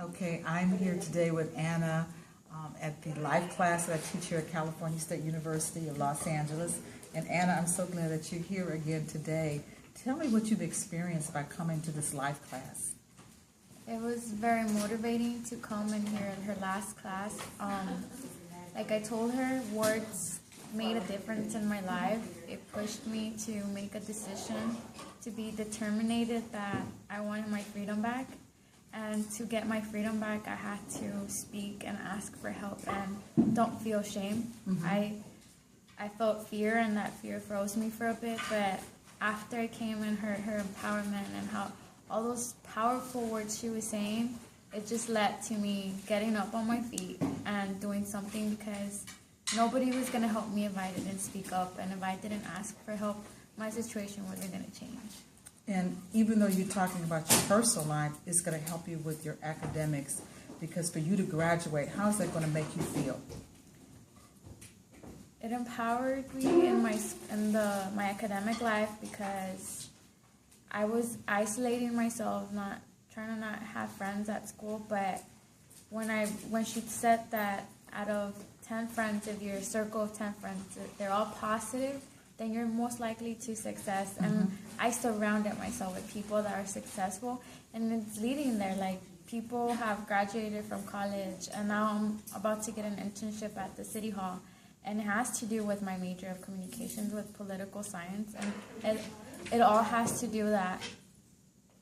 Okay, I'm here today with Anna at the Lifeclass that I teach here at California State University of Los Angeles. And Anna, I'm so glad that you're here again today. Tell me what you've experienced by coming to this Lifeclass. It was very motivating to come in here in her last class. Like I told her, words made a difference in my life. It pushed me to make a decision, to be determined that I wanted my freedom back. And to get my freedom back, I had to speak and ask for help and don't feel shame. Mm-hmm. I felt fear, and that fear froze me for a bit, but after I came and heard her empowerment and how all those powerful words she was saying, it just led to me getting up on my feet and doing something, because nobody was going to help me if I didn't speak up, and if I didn't ask for help, my situation wasn't going to change. And even though you're talking about your personal life, it's going to help you with your academics, because for you to graduate, how is that going to make you feel? It empowered me in my academic life, because I was isolating myself, not trying to not have friends at school. But when she said that out of 10 friends, if your circle of 10 friends, they're all positive, then you're most likely to success. Mm-hmm. And I surrounded myself with people that are successful, and it's leading there. Like, people have graduated from college, and now I'm about to get an internship at the City Hall, and it has to do with my major of communications with political science, and it all has to do that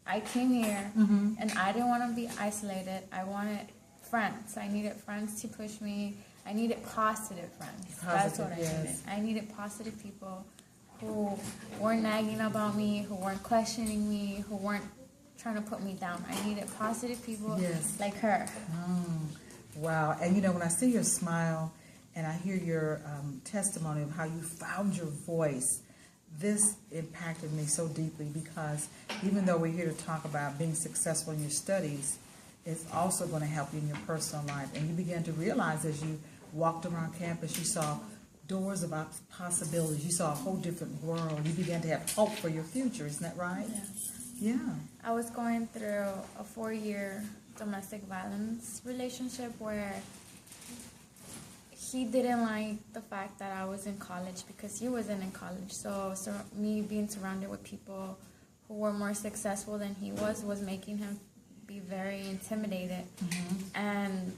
I came here, mm-hmm. and I didn't want to be isolated. I wanted friends. I needed friends to push me. I needed positive friends. That's what I needed. I needed positive people who weren't nagging about me, who weren't questioning me, who weren't trying to put me down. I needed positive people like her. Wow. And you know, when I see your smile and I hear your testimony of how you found your voice, this impacted me so deeply, because even though we're here to talk about being successful in your studies, it's also going to help you in your personal life. And you began to realize as you walked around campus, you saw doors of possibilities. You saw a whole different world. You began to have hope for your future. Isn't that right? Yeah. I was going through a 4-year domestic violence relationship where he didn't like the fact that I was in college, because he wasn't in college. So me being surrounded with people who were more successful than he was making him be very intimidated. Mm-hmm. And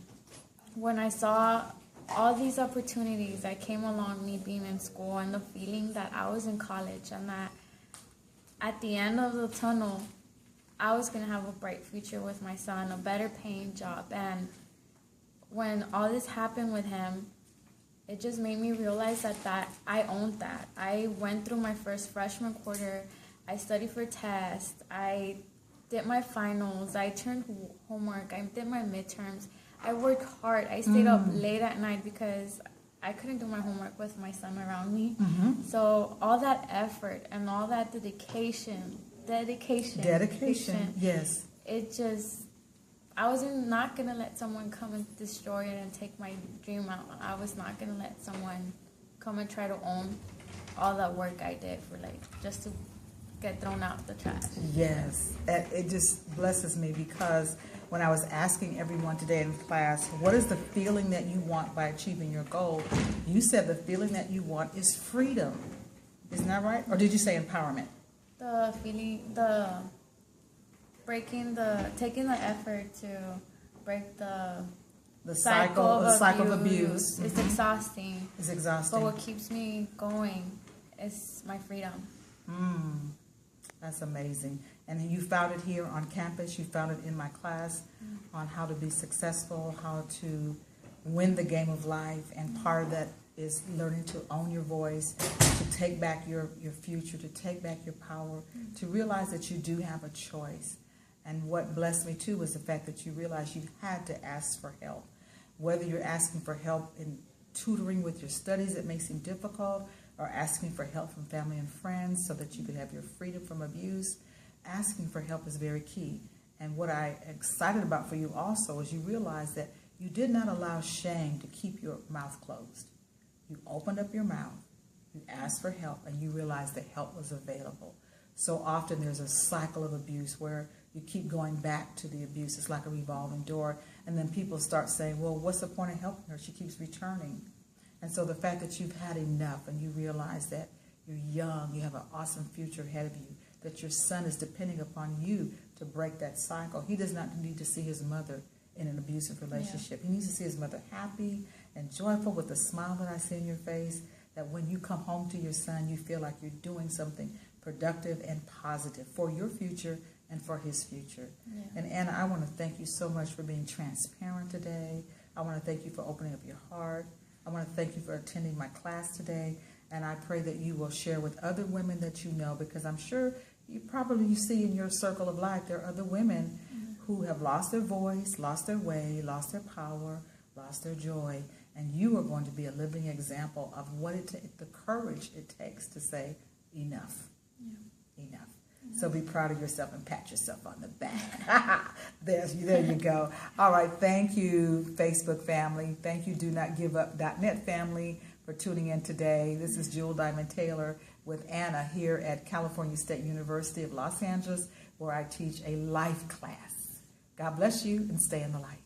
when I saw all these opportunities that came along me being in school, and the feeling that I was in college, and that at the end of the tunnel I was going to have a bright future with my son, a better paying job. And when all this happened with him, it just made me realize that I owned that. I went through my first freshman quarter. I studied for tests. I did my finals. I turned homework. I did my midterms. I worked hard. I stayed up late at night because I couldn't do my homework with my son around me. Mm-hmm. So all that effort and all that dedication, yes. It just, I was not going to let someone come and destroy it and take my dream out. I was not going to let someone come and try to own all that work I did for, just to get thrown out the trash. Yes. It just blesses me, because when I was asking everyone today in class, what is the feeling that you want by achieving your goal? You said the feeling that you want is freedom. Isn't that right? Or did you say empowerment? The feeling, taking the effort to break the cycle of abuse. It's exhausting. It's exhausting. But what keeps me going is my freedom. That's amazing. And you found it here on campus. You found it in my class on how to be successful, how to win the game of life. And part of that is learning to own your voice, to take back your future, to take back your power, to realize that you do have a choice. And what blessed me too was the fact that you realized you had to ask for help. Whether you're asking for help in tutoring with your studies that may seem difficult, or asking for help from family and friends so that you could have your freedom from abuse, asking for help is very key. And what I'm excited about for you also is you realize that you did not allow shame to keep your mouth closed. You opened up your mouth, you asked for help, and you realized that help was available. So often there's a cycle of abuse where you keep going back to the abuse. It's like a revolving door. And then people start saying, well, what's the point of helping her? She keeps returning. And so the fact that you've had enough and you realize that you're young, you have an awesome future ahead of you, that your son is depending upon you to break that cycle. He does not need to see his mother in an abusive relationship. Yeah. He needs to see his mother happy and joyful with the smile that I see in your face, that when you come home to your son, you feel like you're doing something productive and positive for your future and for his future. Yeah. And Anna, I want to thank you so much for being transparent today. I want to thank you for opening up your heart. I want to thank you for attending my class today. And I pray that you will share with other women that you know, because I'm sure you see in your circle of life, there are other women who have lost their voice, lost their way, lost their power, lost their joy. And you are going to be a living example of what the courage it takes to say enough. Yeah. Enough. So be proud of yourself and pat yourself on the back. There you go. All right. Thank you, Facebook family. Thank you, Do Not Give Up.net family, for tuning in today. This is Jewel Diamond Taylor with Anna here at California State University of Los Angeles, where I teach a life class. God bless you and stay in the light.